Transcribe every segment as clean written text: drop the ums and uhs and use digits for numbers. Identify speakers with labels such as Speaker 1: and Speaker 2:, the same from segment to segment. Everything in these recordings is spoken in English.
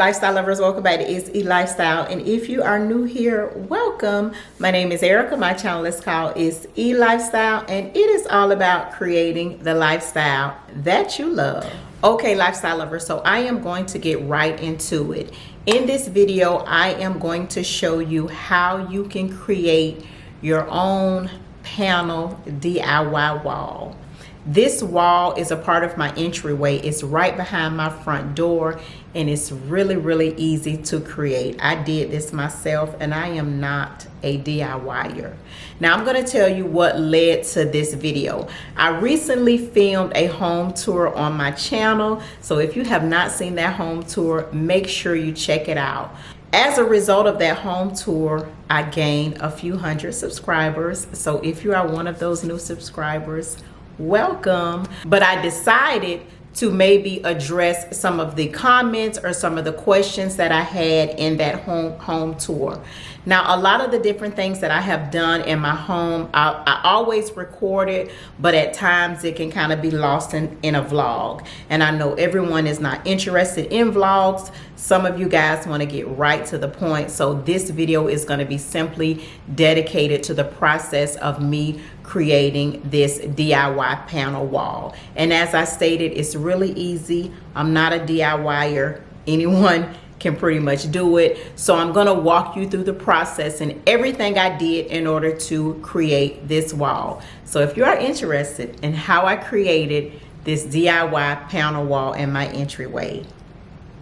Speaker 1: lifestyle lovers, welcome back to It's E Lifestyle. And if you are new here, welcome. My name is Erica. My channel is called It's E Lifestyle, and it is all about creating the lifestyle that you love. Okay, lifestyle lovers, so I am going to get right into it. In this video, I am going to show you how you can create your own panel DIY wall. This wall is a part of my entryway. It's right behind my front door, and it's really easy to create. I did this myself, and I am not a DIYer. Now I'm going to tell you what led to this video. I recently filmed a home tour on my channel, so if you have not seen that home tour, make sure you check it out. As a result of that home tour, I gained a few hundred subscribers. So if you are one of those new subscribers, welcome. But I decided to maybe address some of the comments or some of the questions that I had in that home tour. Now, a lot of the different things that I have done in my home, I always record it, but at times it can kind of be lost in a vlog. And I know everyone is not interested in vlogs. Some of you guys want to get right to the point. So this video is going to be simply dedicated to the process of me creating this DIY panel wall. And as I stated, it's really easy. I'm not a DIYer. Anyone can pretty much do it. So I'm going to walk you through the process and everything I did in order to create this wall. So if you are interested in how I created this DIY panel wall in my entryway,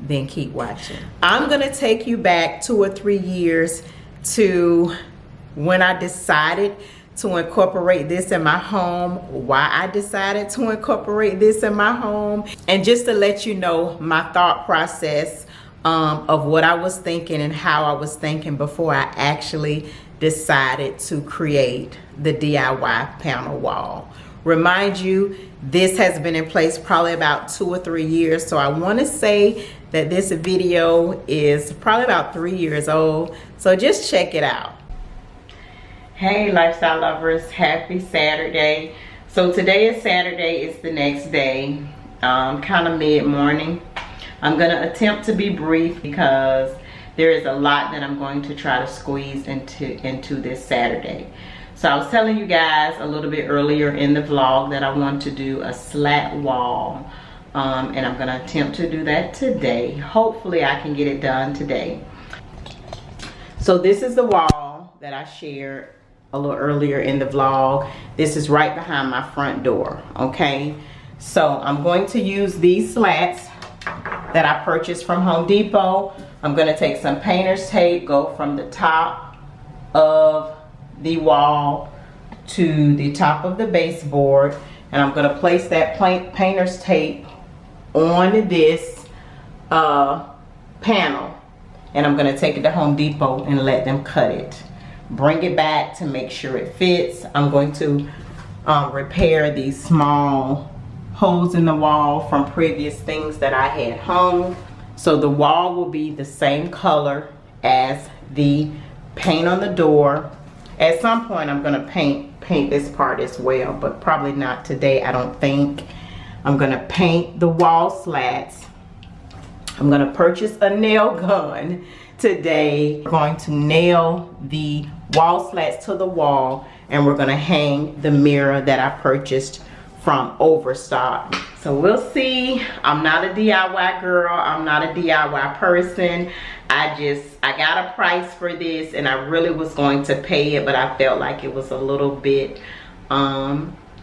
Speaker 1: then keep watching. I'm going to take you back 2 or 3 years to when I decided to incorporate this in my home, why I decided to incorporate this in my home, and just to let you know my thought process of what I was thinking and how I was thinking before I actually decided to create the DIY panel wall. Remind you, this has been in place probably about 2 or 3 years, so I want to say that this video is probably about 3 years old, so just check it out. Hey lifestyle lovers, happy Saturday. So today is Saturday, it's the next day, kind of mid-morning. I'm going to attempt to be brief because there is a lot that I'm going to try to squeeze into this Saturday. So I was telling you guys a little bit earlier in the vlog that I want to do a slat wall, and I'm going to attempt to do that today. Hopefully I can get it done today. So this is the wall that I shared a little earlier in the vlog. This is right behind my front door. Okay, so I'm going to use these slats that I purchased from Home Depot. I'm going to take some painter's tape, go from the top of the wall to the top of the baseboard, and I'm going to place that painter's tape on this panel, and I'm going to take it to Home Depot and let them cut it. Bring it back to make sure it fits. I'm going to repair these small holes in the wall from previous things that I had hung. So the wall will be the same color as the paint on the door. At some point I'm going to paint this part as well, but probably not today, I don't think. I'm going to paint the wall slats. I'm going to purchase a nail gun today. We're going to nail the wall slats to the wall, and we're going to hang the mirror that I purchased from Overstock. So we'll see. I'm not a DIY girl. I'm not a DIY person. I got a price for this, and I really was going to pay it, but I felt like it was a little bit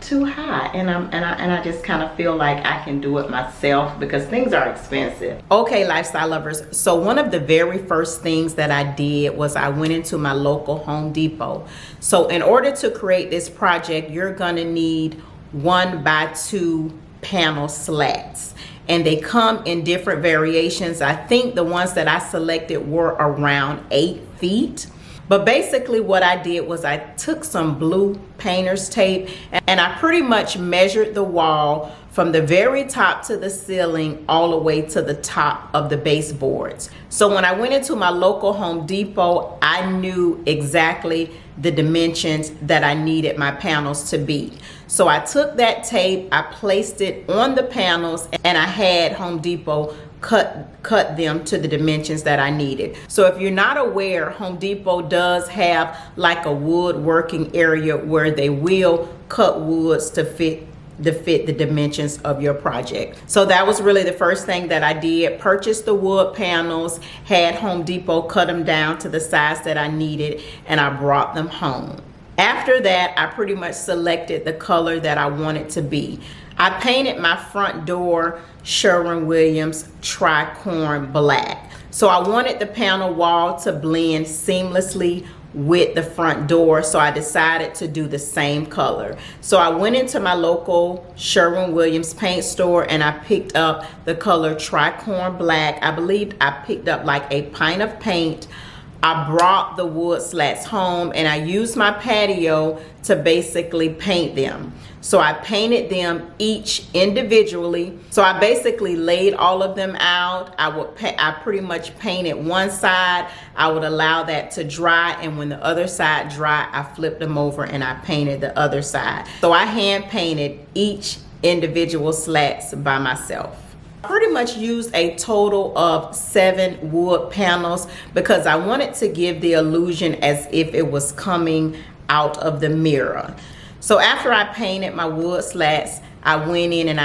Speaker 1: too high, and I just kind of feel like I can do it myself because things are expensive. Okay, lifestyle lovers, so one of the very first things that I did was I went into my local Home Depot. So in order to create this project, you're gonna need 1x2 panel slats, and they come in different variations. I think the ones that I selected were around 8 feet. But basically what I did was I took some blue painter's tape, and I pretty much measured the wall from the very top to the ceiling all the way to the top of the baseboards. So when I went into my local Home Depot, I knew exactly the dimensions that I needed my panels to be. So I took that tape, I placed it on the panels, and I had Home Depot cut them to the dimensions that I needed. So if you're not aware, Home Depot does have like a woodworking area where they will cut woods to fit the dimensions of your project. So that was really the first thing that I did. Purchased the wood panels, had Home Depot cut them down to the size that I needed, and I brought them home. After that, I pretty much selected the color that I wanted to be. I painted my front door Sherwin-Williams tricorn black. So I wanted the panel wall to blend seamlessly with the front door, so I decided to do the same color. So I went into my local Sherwin-Williams paint store and I picked up the color tricorn black. I believe I picked up like a pint of paint. I brought the wood slats home and I used my patio to basically paint them. So I painted them each individually. So I basically laid all of them out. I pretty much painted one side. I would allow that to dry, and when the other side dry, I flipped them over and I painted the other side. So I hand painted each individual slats by myself. Pretty much used a total of 7 wood panels because I wanted to give the illusion as if it was coming out of the mirror. So after I painted my wood slats, I went in and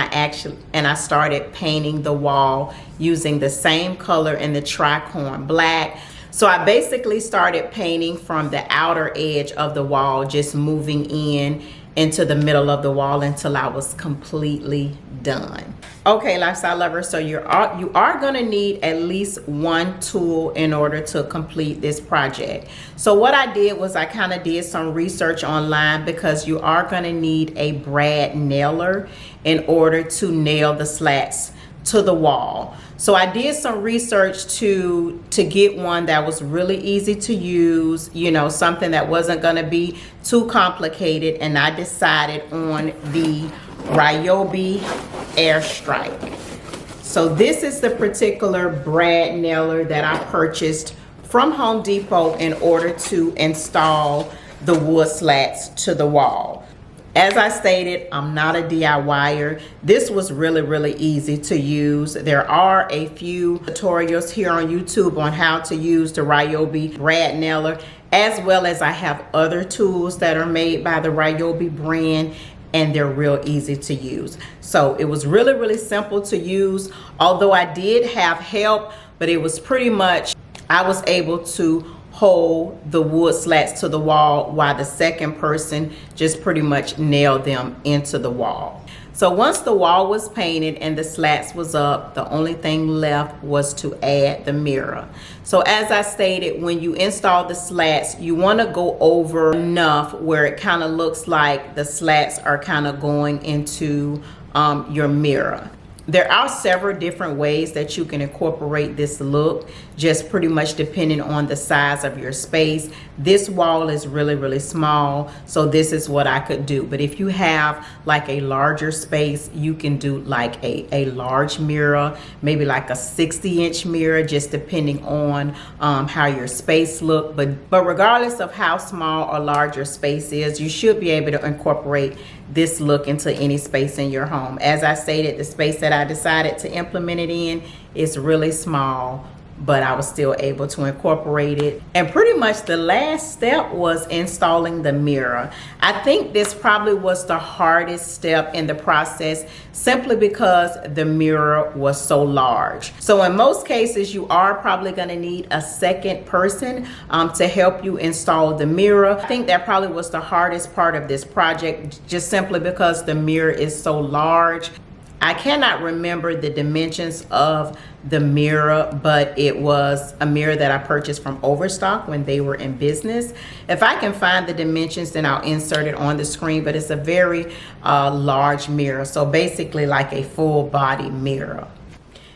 Speaker 1: I started painting the wall using the same color in the tricorn black. So I basically started painting from the outer edge of the wall, just moving in into the middle of the wall until I was completely done. Okay, lifestyle lovers, so you are going to need at least one tool in order to complete this project. So what I did was I kind of did some research online because you are going to need a brad nailer in order to nail the slats to the wall. So I did some research to get one that was really easy to use, you know, something that wasn't going to be too complicated, and I decided on the Ryobi Airstrike. So this is the particular brad nailer that I purchased from Home Depot in order to install the wood slats to the wall. As I stated, I'm not a DIYer. This was really easy to use. There are a few tutorials here on YouTube on how to use the Ryobi brad nailer, as well as I have other tools that are made by the Ryobi brand, and they're real easy to use. So it was really simple to use, although I did have help, but it was pretty much, I was able to hold the wood slats to the wall while the second person just pretty much nailed them into the wall. So once the wall was painted and the slats was up, the only thing left was to add the mirror. So as I stated, when you install the slats, you want to go over enough where it kind of looks like the slats are kind of going into your mirror. There are several different ways that you can incorporate this look, just pretty much depending on the size of your space. This wall is really small, so this is what I could do. But if you have like a larger space, you can do like a large mirror, maybe like a 60-inch mirror, just depending on how your space look. But regardless of how small or large your space is, you should be able to incorporate this look into any space in your home. As I stated, the space that I decided to implement it in is really small, but I was still able to incorporate it. And pretty much the last step was installing the mirror. I think this probably was the hardest step in the process, simply because the mirror was so large. So in most cases, you are probably going to need a second person to help you install the mirror. I think that probably was the hardest part of this project, just simply because the mirror is so large. I cannot remember the dimensions of the mirror, but it was a mirror that I purchased from Overstock when they were in business. If I can find the dimensions, then I'll insert it on the screen, but it's a very large mirror. So basically like a full body mirror.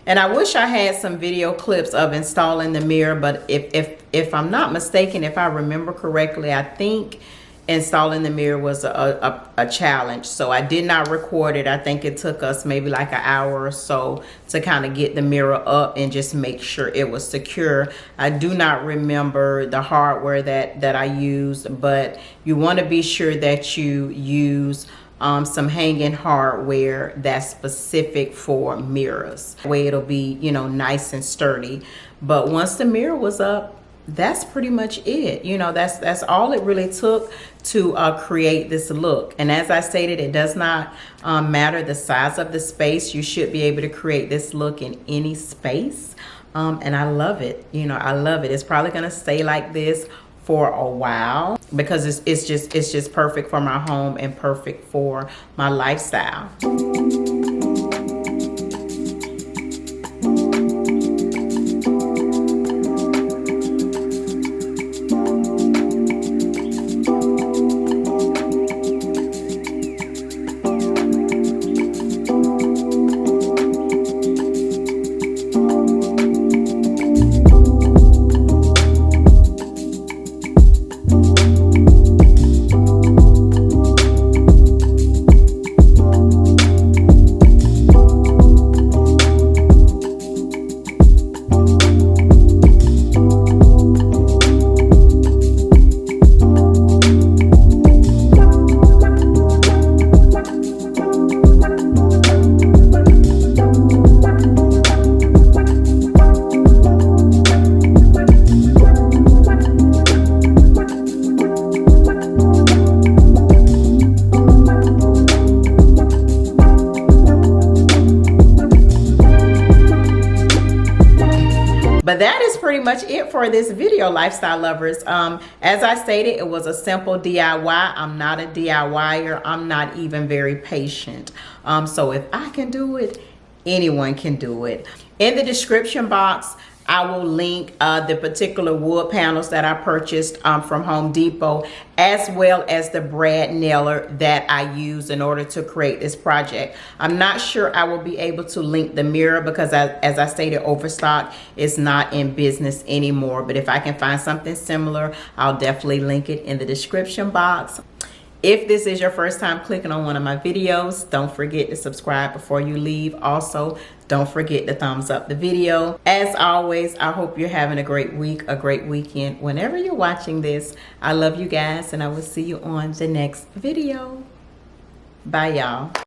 Speaker 1: And I wish I had some video clips of installing the mirror, but if I'm not mistaken, if I remember correctly, I think installing the mirror was a challenge, so I did not record it. I think it took us maybe like an hour or so to kind of get the mirror up and just make sure it was secure. I do not remember the hardware that I used, but you want to be sure that you use some hanging hardware that's specific for mirrors. That way it'll be, you know, nice and sturdy. But once the mirror was up, that's pretty much it. You know, that's all it really took to create this look. And as I stated, it does not matter the size of the space. You should be able to create this look in any space. And I love it. You know, I love it. It's probably gonna stay like this for a while because it's just perfect for my home and perfect for my lifestyle. But that is pretty much it for this video, lifestyle lovers. As I stated, it was a simple DIY. I'm not a DIYer. I'm not even very patient. So if I can do it, anyone can do it. In the description box, I will link the particular wood panels that I purchased from Home Depot, as well as the brad nailer that I use in order to create this project. I'm not sure I will be able to link the mirror because as I stated, Overstock is not in business anymore. But if I can find something similar, I'll definitely link it in the description box. If this is your first time clicking on one of my videos, don't forget to subscribe before you leave. Also, don't forget to thumbs up the video. As always, I hope you're having a great week, a great weekend. Whenever you're watching this, I love you guys, and I will see you on the next video. Bye, y'all.